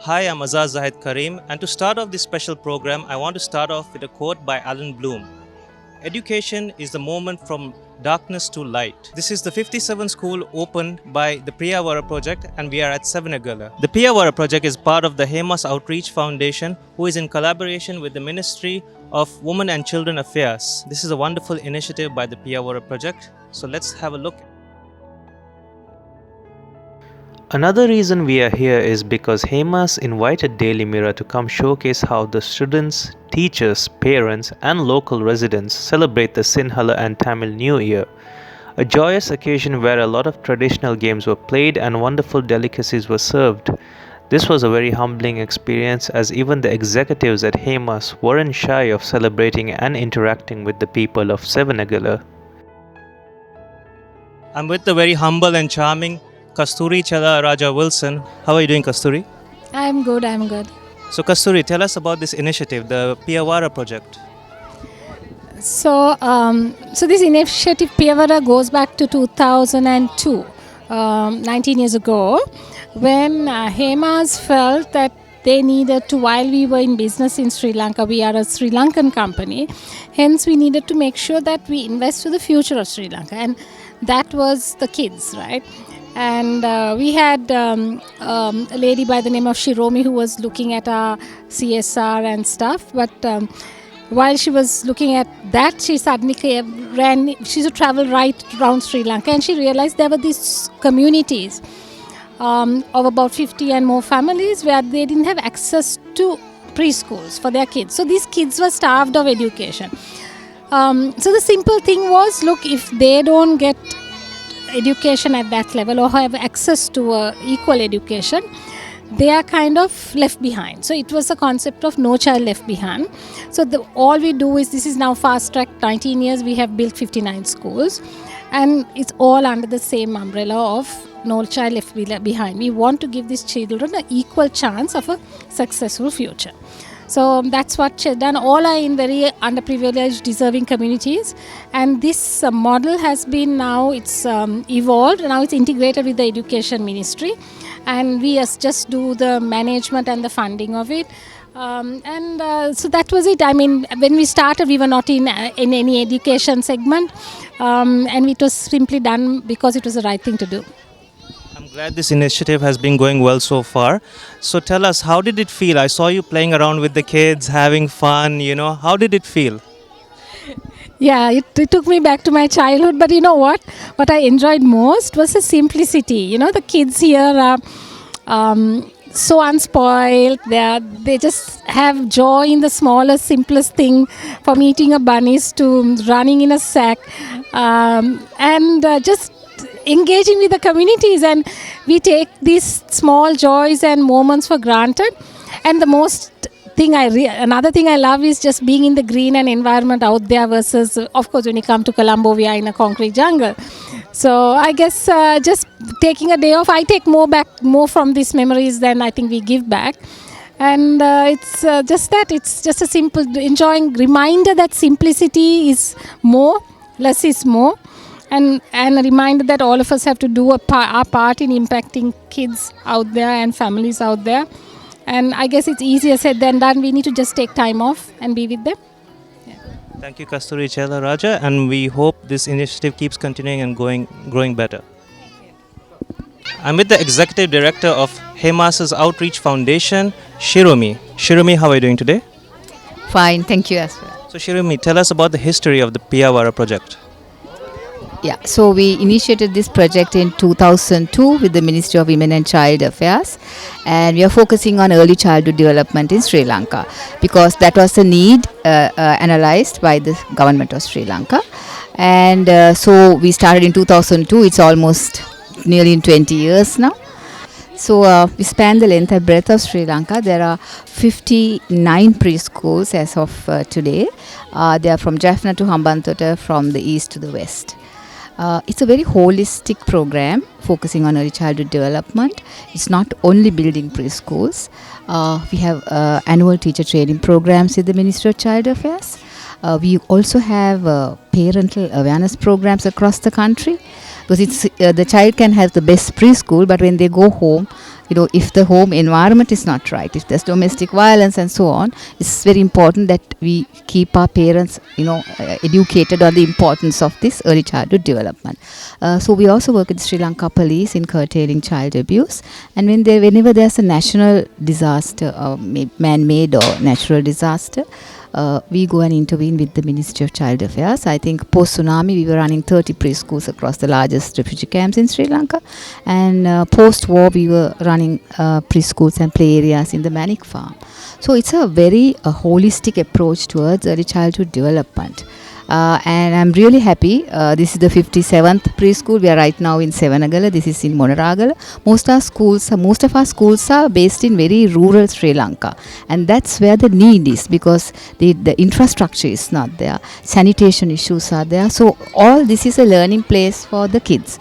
Hi, I'm Azaz Zahid Karim, and to start off this special program, I want to start off with a quote by Alan Bloom. Education is the moment from darkness to light. This is the 57th school opened by the Priyavara Project, and we are at Savanagala. The Priyavara Project is part of the Hemas Outreach Foundation, who is in collaboration with the Ministry of Women and Children Affairs. This is a wonderful initiative by the Priyavara Project. So let's have a look. Another reason we are here is because Hemas invited Daily Mirror to come showcase how the students, teachers, parents, and local residents celebrate the Sinhala and Tamil New Year. A joyous occasion where a lot of traditional games were played and wonderful delicacies were served. This was a very humbling experience as even the executives at Hemas weren't shy of celebrating and interacting with the people of Savanagala. I'm with the very humble and charming Kasturi Chala Raja Wilson. How are you doing, Kasturi? I'm good. So, Kasturi, tell us about this initiative, the Priyavara Project. So this initiative Priyavara goes back to 2002, 19 years ago, when Hemas felt that they needed to, while we were in business in Sri Lanka, we are a Sri Lankan company, hence we needed to make sure that we invest to the future of Sri Lanka, and that was the kids, right? And we had a lady by the name of Shiromi who was looking at our CSR and stuff, but while she was looking at that, she suddenly she used to travel right around Sri Lanka, and she realized there were these communities of about 50 and more families where they didn't have access to preschools for their kids. So these kids were starved of education. So the simple thing was, look, if they don't get education at that level or have access to equal education, they are kind of left behind. So it was a concept of no child left behind. So all we do is, this is now fast track 19 years, we have built 59 schools, and it's all under the same umbrella of no child left behind. We want to give these children an equal chance of a successful future. So that's what done. All are in very underprivileged, deserving communities, and this model has been now, it's evolved, now it's integrated with the education ministry, and we just do the management and the funding of it. So that was it. I mean, when we started, we were not in any education segment, and it was simply done because it was the right thing to do. I'm glad this initiative has been going well so far. So tell us, how did it feel? I saw you playing around with the kids, having fun, how did it feel? Yeah, it took me back to my childhood, but you know what? What I enjoyed most was the simplicity. The kids here are so unspoiled. They just have joy in the smallest, simplest thing, from eating a bunnies to running in a sack, and just engaging with the communities. And we take these small joys and moments for granted. And the another thing I love is just being in the green and environment out there versus, of course, when you come to Colombo, we are in a concrete jungle. So I guess just taking a day off, I take more from these memories than I think we give back. And it's just that, it's just a simple, enjoying reminder that simplicity is more, less is more. And a reminder that all of us have to do our part in impacting kids out there and families out there. And I guess it's easier said than done. We need to just take time off and be with them. Yeah. Thank you, Kasturi Chela Raja, and we hope this initiative keeps continuing and growing better. I'm with the Executive Director of Hemas Outreach Foundation, Shiromi. Shiromi, how are you doing today? Fine, thank you as well. So Shiromi, tell us about the history of the Priyavara project. Yeah, so we initiated this project in 2002 with the Ministry of Women and Child Affairs, and we are focusing on early childhood development in Sri Lanka because that was the need analysed by the government of Sri Lanka. And so we started in 2002, it's almost nearly 20 years now. So we span the length and breadth of Sri Lanka. There are 59 preschools as of today. They are from Jaffna to Hambantota, from the east to the west. It's a very holistic program focusing on early childhood development. It's not only building preschools. We have annual teacher training programs with the Ministry of Child Affairs. We also have parental awareness programs across the country, because it's the child can have the best preschool, but when they go home, if the home environment is not right, if there's domestic violence and so on, it's very important that we keep our parents, educated on the importance of this early childhood development. So we also work with Sri Lanka Police in curtailing child abuse, and whenever there's a national disaster, man-made or natural disaster, we go and intervene with the Ministry of Child Affairs. I think post-tsunami we were running 30 preschools across the largest refugee camps in Sri Lanka, and post-war we were running preschools and play areas in the Manik farm. So it's a very holistic approach towards early childhood development. And I'm really happy. This is the 57th preschool. We are right now in Sevanagala. This is in Monaragala. Most of our schools are based in very rural Sri Lanka, and that's where the need is, because the infrastructure is not there, sanitation issues are there. So all this is a learning place for the kids,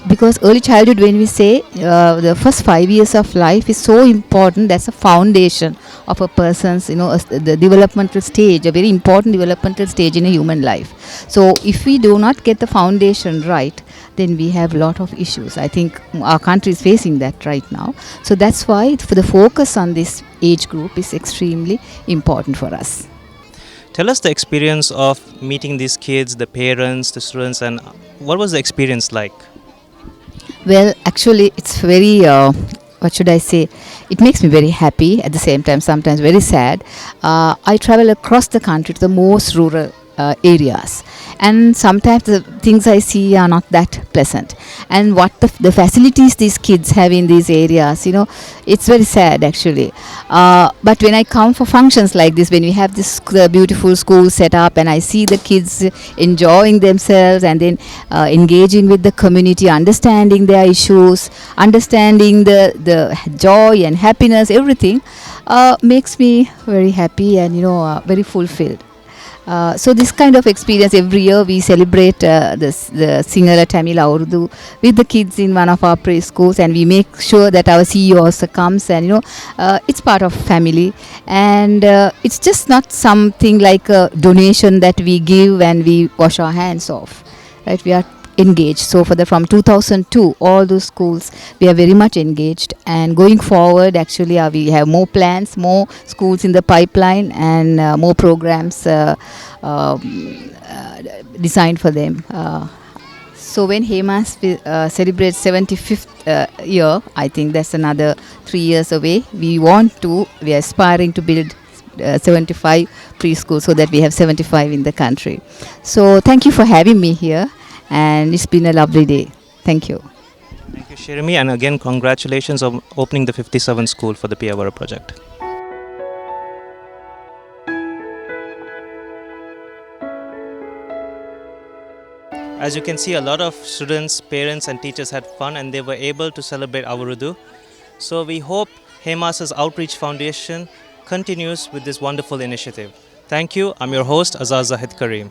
because early childhood, when we say the first 5 years of life is so important, that's a foundation of a person's, the developmental stage, a very important developmental stage in a human life. So if we do not get the foundation right, then we have a lot of issues. I think our country is facing that right now. So that's why for the focus on this age group is extremely important for us. Tell us the experience of meeting these kids, the parents, the students, and what was the experience like? Well, actually, it's very, what should I say? It makes me very happy, at the same time, sometimes very sad. I travel across the country to the most rural areas, and sometimes the things I see are not that pleasant, and what the facilities these kids have in these areas, it's very sad actually. But when I come for functions like this, when we have this beautiful school set up, and I see the kids enjoying themselves and then engaging with the community, understanding their issues, understanding the joy and happiness, everything makes me very happy and very fulfilled. So this kind of experience, every year we celebrate the Sinhala, Tamil, Urdu with the kids in one of our preschools, and we make sure that our CEO also comes, and it's part of family, and it's just not something like a donation that we give and we wash our hands off, right? We are engaged. So from 2002, all those schools, we are very much engaged, and going forward actually we have more plans, more schools in the pipeline, and more programs designed for them. So when HEMAS celebrates 75th year, I think that's another 3 years away. We are aspiring to build 75 preschools so that we have 75 in the country. So thank you for having me here, and it's been a lovely day. Thank you. Thank you, Shirami, and again, congratulations on opening the 57th school for the Piyavara project. As you can see, a lot of students, parents and teachers had fun, and they were able to celebrate our Urdu. So we hope HEMAS's Outreach Foundation continues with this wonderful initiative. Thank you. I'm your host, Azaz Zahid Kareem.